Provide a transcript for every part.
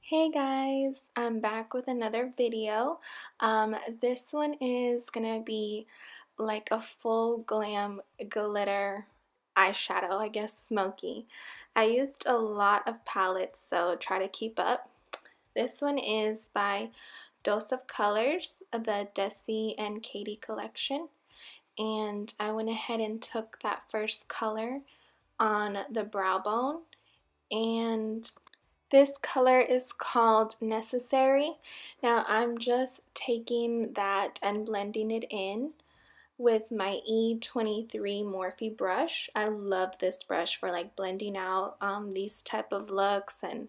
Hey guys, I'm back with another video. This one is gonna be like a full glam glitter eyeshadow, I guess smoky. I used a lot of palettes, so try to keep up. This one is by Dose of Colors, the DesixKaty collection, and I went ahead and took that first color on the brow bone, and this color is called Necessary. Now I'm just taking that and blending it in with my E23 Morphe brush. I love this brush for like blending out these type of looks and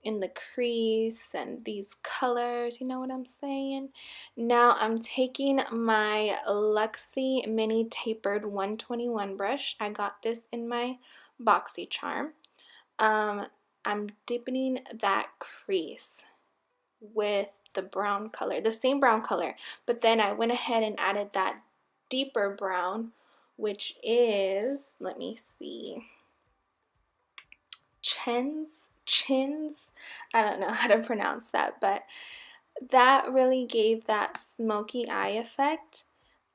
in the crease and these colors, you know what I'm saying? Now I'm taking my Luxie Mini Tapered 121 brush. I got this in my BoxyCharm. I'm deepening that crease with the brown color, the same brown color, but then I went ahead and added that deeper brown, which is, let me see, Cheens. I don't know how to pronounce that, but that really gave that smoky eye effect.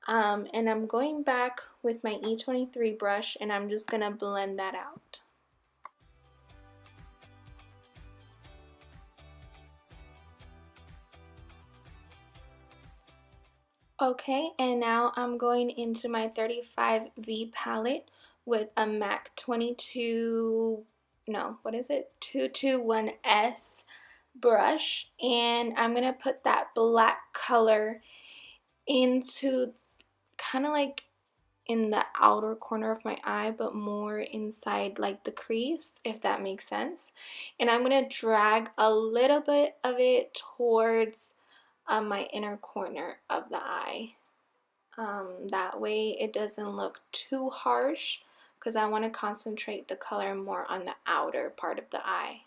And I'm going back with my E23 brush and I'm just gonna blend that out. Okay, and now I'm going into my 35V palette with a MAC 221S brush, and I'm going to put that black color into kind of like in the outer corner of my eye, but more inside like the crease, if that makes sense. And I'm going to drag a little bit of it towards my inner corner of the eye. That way it doesn't look too harsh because I want to concentrate the color more on the outer part of the eye.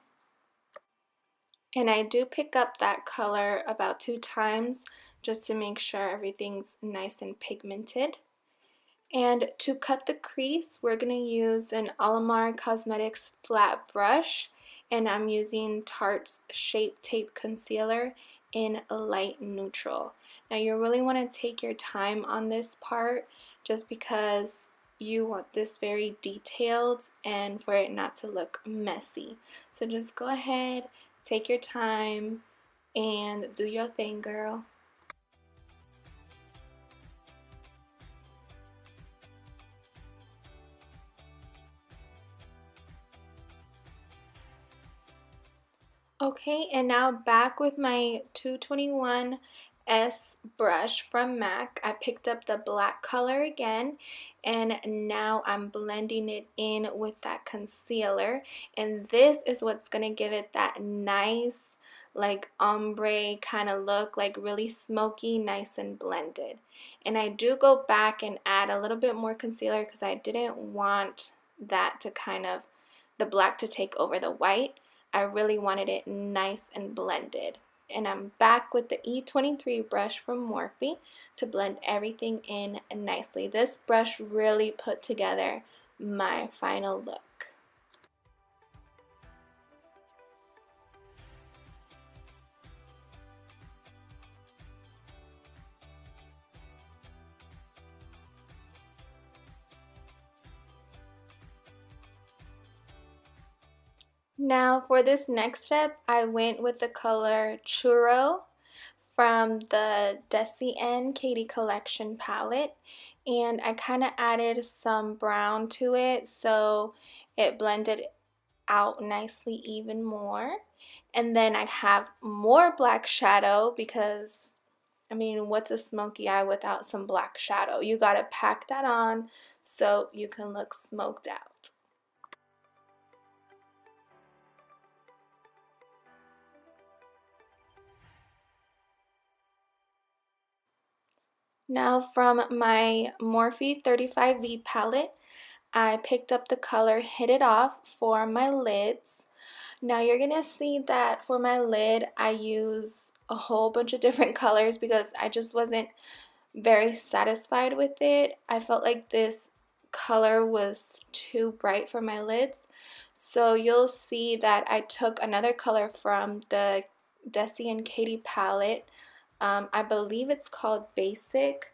And I do pick up that color about 2 times just to make sure everything's nice and pigmented. And to cut the crease, we're going to use an Alamar Cosmetics flat brush, and I'm using Tarte's Shape Tape Concealer in light neutral. Now you really want to take your time on this part just because you want this very detailed and for it not to look messy. So just go ahead, take your time, and do your thing, girl. Okay, and now back with my 221S brush from MAC. I picked up the black color again, and now I'm blending it in with that concealer. And this is what's going to give it that nice, like ombre kind of look, like really smoky, nice and blended. And I do go back and add a little bit more concealer because I didn't want that to kind of, the black to take over the white. I really wanted it nice and blended. And I'm back with the E23 brush from Morphe to blend everything in nicely. This brush really put together my final look. Now for this next step, I went with the color Churro from the DesixKaty collection palette, and I kind of added some brown to it so it blended out nicely even more. And then I have more black shadow because, I mean, what's a smoky eye without some black shadow? You gotta pack that on so you can look smoked out. Now from my Morphe 35V palette, I picked up the color Hit It Off for my lids. Now you're going to see that for my lid, I use a whole bunch of different colors because I just wasn't very satisfied with it. I felt like this color was too bright for my lids. So you'll see that I took another color from the DesixKaty palette. I believe it's called Basic,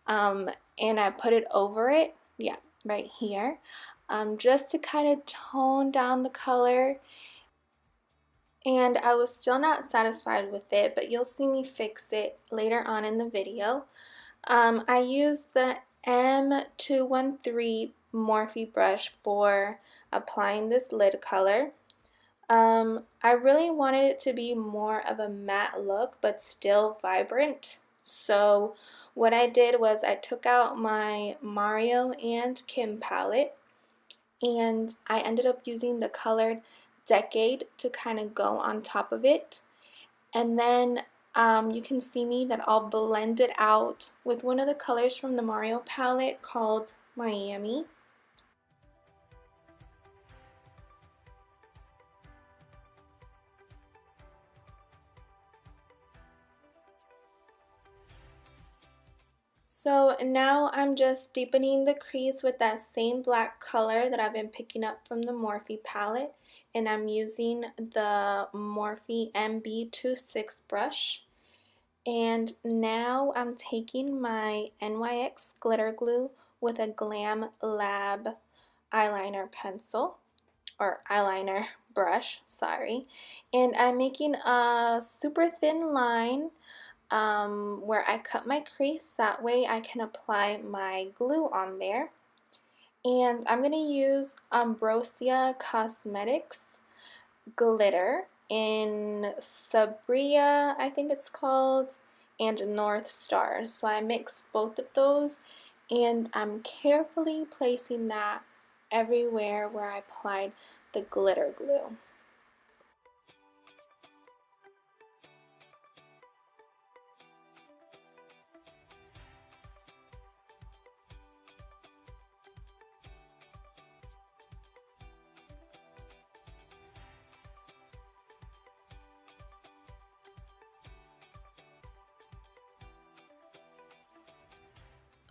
and I put it over it, yeah, right here, just to kind of tone down the color. And I was still not satisfied with it, but you'll see me fix it later on in the video. I used the M213 Morphe brush for applying this lid color. I really wanted it to be more of a matte look, but still vibrant. So what I did was I took out my MarioxKim palette, and I ended up using the colored Decade to kind of go on top of it. And then you can see me that I'll blend it out with one of the colors from the Mario palette called Miami. So now I'm just deepening the crease with that same black color that I've been picking up from the Morphe palette, and I'm using the Morphe MB26 brush. And now I'm taking my NYX glitter glue with a Glam Lab eyeliner pencil, or eyeliner brush, sorry. And I'm making a super thin line where I cut my crease. That way I can apply my glue on there. And I'm going to use Ambrosia Cosmetics glitter in Sabria, I think it's called, and Northstar. So I mixed both of those, and I'm carefully placing that everywhere where I applied the glitter glue.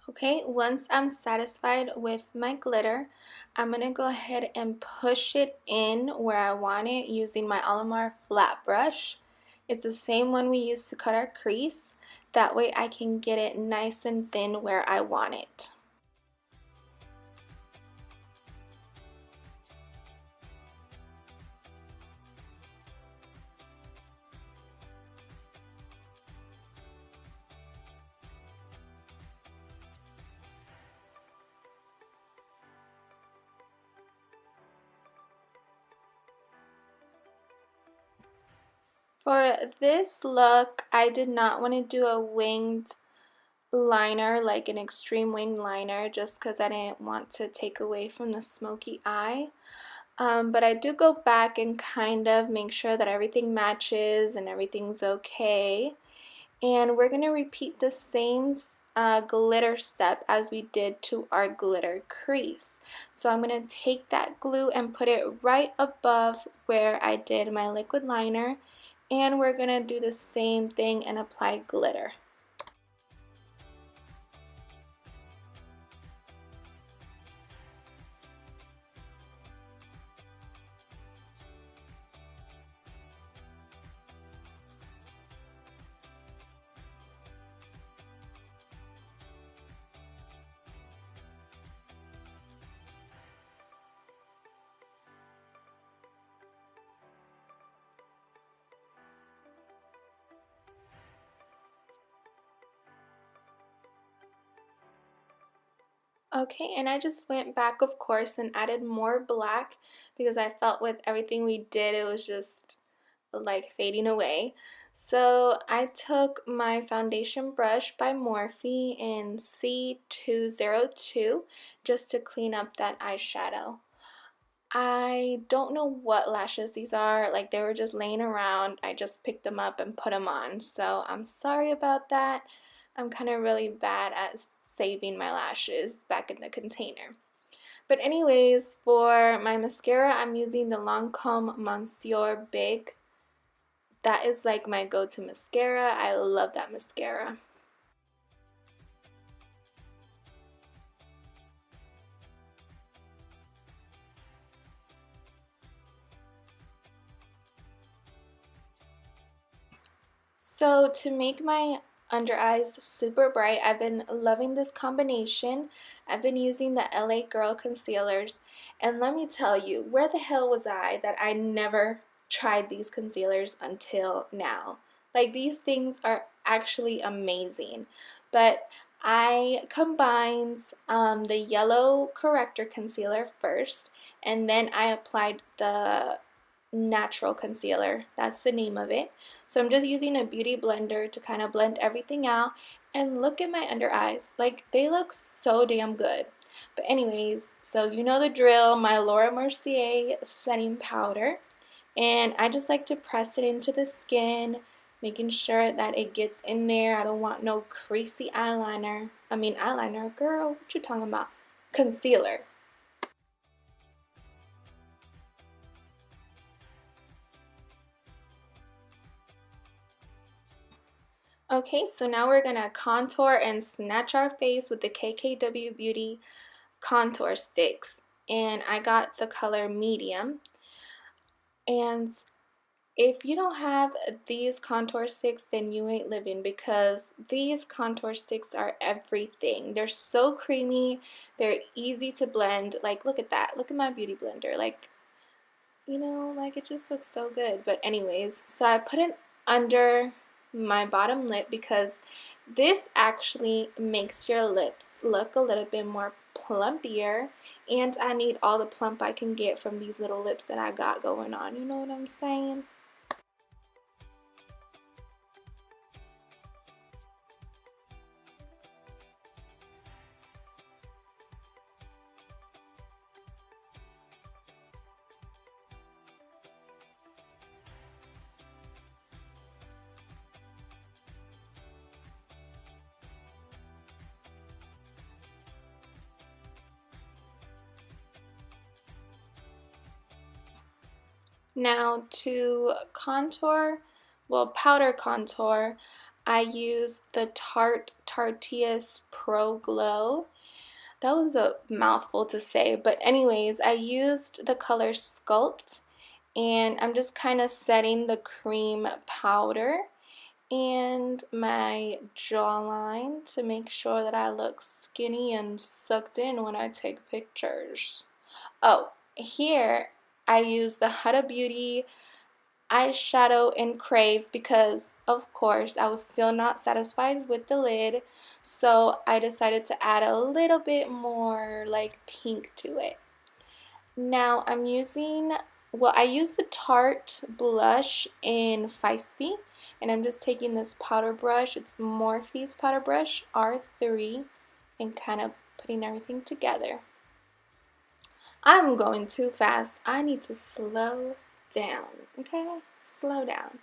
Okay, once I'm satisfied with my glitter, I'm going to go ahead and push it in where I want it using my Alamar flat brush. It's the same one we used to cut our crease. That way I can get it nice and thin where I want it. For this look, I did not want to do a winged liner, like an extreme winged liner, just because I didn't want to take away from the smoky eye. But I do go back and kind of make sure that everything matches and everything's okay. And we're going to repeat the same glitter step as we did to our glitter crease. So I'm going to take that glue and put it right above where I did my liquid liner, and we're going to do the same thing and apply glitter. Okay, and I just went back, of course, and added more black because I felt with everything we did, it was just like fading away. So I took my foundation brush by Morphe in C202 just to clean up that eyeshadow. I don't know what lashes these are, like they were just laying around. I just picked them up and put them on, so I'm sorry about that. I'm kind of really bad at saving my lashes back in the container. But anyways, for my mascara, I'm using the Lancome Monseur Big. That is like my go-to mascara. I love that mascara. So to make my under eyes super bright, I've been loving this combination. I've been using the LA Girl concealers, and let me tell you, where the hell was I that I never tried these concealers until now? Like, these things are actually amazing. But I combined the yellow corrector concealer first, and then I applied the natural concealer. That's the name of it. So I'm just using a beauty blender to kind of blend everything out. And look at my under eyes. Like, they look so damn good. But anyways, so you know the drill, my Laura Mercier setting powder. And I just like to press it into the skin, making sure that it gets in there. I don't want no creasy eyeliner. I mean eyeliner, girl, what you talking about? Concealer. Okay, so now we're gonna contour and snatch our face with the KKW Beauty contour sticks. And I got the color medium. And if you don't have these contour sticks, then you ain't living, because these contour sticks are everything. They're so creamy, they're easy to blend. Like, look at that. Look at my beauty blender. Like, you know, like, it just looks so good. But anyways, so I put it under my bottom lip because this actually makes your lips look a little bit more plumpier, and I need all the plump I can get from these little lips that I got going on. You know what I'm saying? Now to contour, well, powder contour, I use the Tarte Tartiest Pro Glow. That was a mouthful to say, but anyways, I used the color Sculpt, and I'm just kind of setting the cream powder and my jawline to make sure that I look skinny and sucked in when I take pictures. Oh, here I use the Huda Beauty eyeshadow in Crave because, of course, I was still not satisfied with the lid, so I decided to add a little bit more like pink to it. Now I'm using, well, I used the Tarte blush in Feisty, and I'm just taking this powder brush, it's Morphe's powder brush, R3, and kind of putting everything together. I'm going too fast. I need to slow down, okay? Slow down.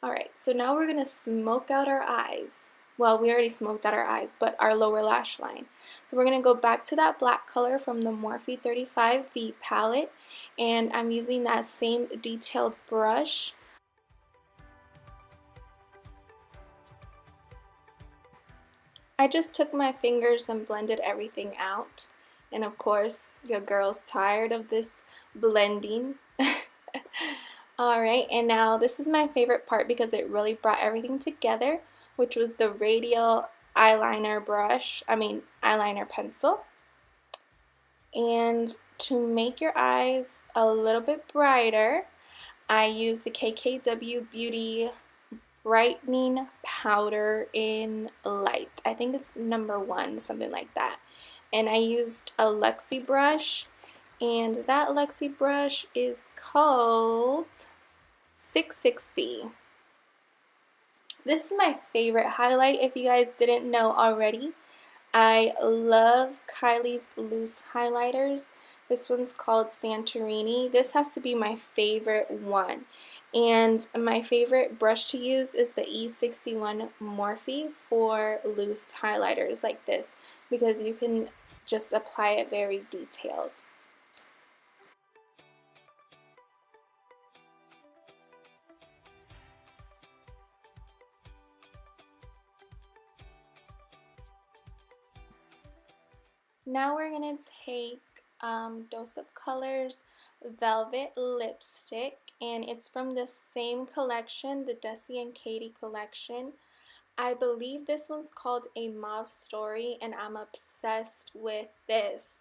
Alright, so now we're going to smoke out our eyes. Well, we already smoked out our eyes, but our lower lash line. So we're going to go back to that black color from the Morphe 35V palette, and I'm using that same detailed brush. I just took my fingers and blended everything out. And of course, your girl's tired of this blending. Alright, and now this is my favorite part because it really brought everything together, which was the radial eyeliner brush, eyeliner pencil. And to make your eyes a little bit brighter, I used the KKW Beauty brightening powder in light. I think it's number 1, something like that. And I used a Luxie brush, and that Luxie brush is called 660. This is my favorite highlight if you guys didn't know already. I love Kylie's loose highlighters. This one's called Santorini. This has to be my favorite one. And my favorite brush to use is the E61 Morphe for loose highlighters like this, because you can just apply it very detailed. Now we're going to take Dose of Colors Velvet Lipstick, and it's from the same collection, the DesixKaty collection. I believe this one's called A Mauve Story, and I'm obsessed with this.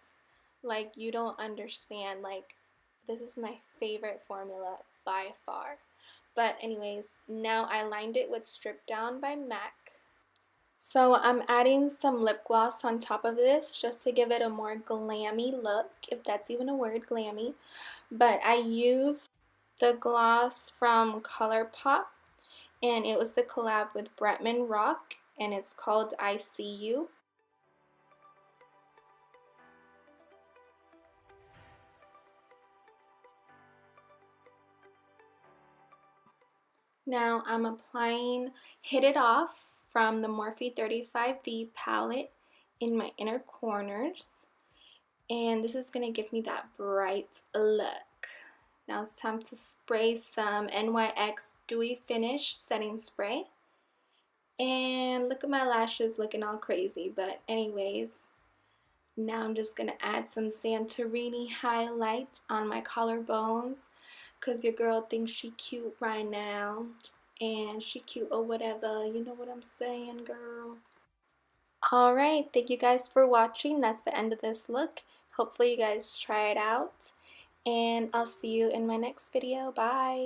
Like, you don't understand. Like, this is my favorite formula by far. But anyways, now I lined it with Strip Down by MAC. So I'm adding some lip gloss on top of this just to give it a more glammy look, if that's even a word, glammy. But I used the gloss from ColourPop, and it was the collab with Bretman Rock, and it's called I See You. Now I'm applying Hit It Off from the Morphe 35V palette in my inner corners, and this is going to give me that bright look. Now it's time to spray some NYX Dewy Finish Setting Spray. And look at my lashes looking all crazy, but anyways, now I'm just going to add some Santorini highlight on my collarbones, because your girl thinks she cute right now, and she cute or whatever, you know what I'm saying, girl. Alright, thank you guys for watching. That's the end of this look. Hopefully you guys try it out, and I'll see you in my next video. Bye!